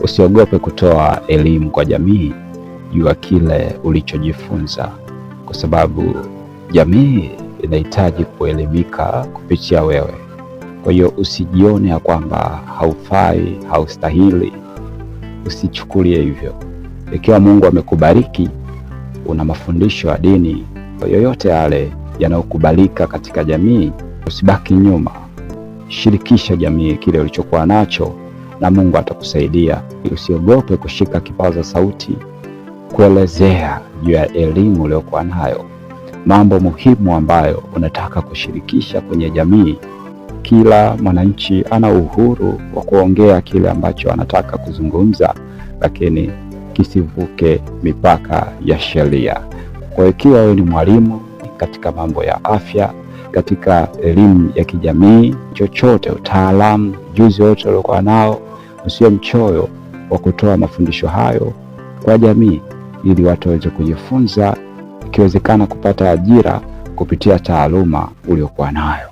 Usiogope kutoa elimu kwa jamii juu ya kile ulichojifunza, kwa sababu jamii inahitaji kuelimika kupitia wewe. Kwa hiyo usijione ya kwamba haufai, haustahili. Usichukulie hivyo. Ikiwa Mungu amekubariki, una mafundisho ya dini yoyote yale yanayokubalika katika jamii, usibaki nyuma. Shirikisha jamii kile ulichokuwa nacho na Mungu atakusaidia. Usiogope kushika kipaza sauti, kuelezea juu ya elimu uliyokuwa nayo, mambo muhimu ambayo unataka kushirikisha kwenye jamii. Kila mwananchi ana uhuru wa kuongea kile ambacho anataka kuzungumza, lakini kisivuke mipaka ya sheria. Kwa hiyo ikiwa wewe ni mwalimu katika mambo ya afya, katika elimu ya kijamii, chochote, utaalamu, juzi wote uliokuwa nao, usiwe mchoyo wa kutoa mafundisho hayo kwa jamii, ili watu waweze kujifunza, ikiwezekana kupata ajira kupitia taaluma uliokuwa nayo.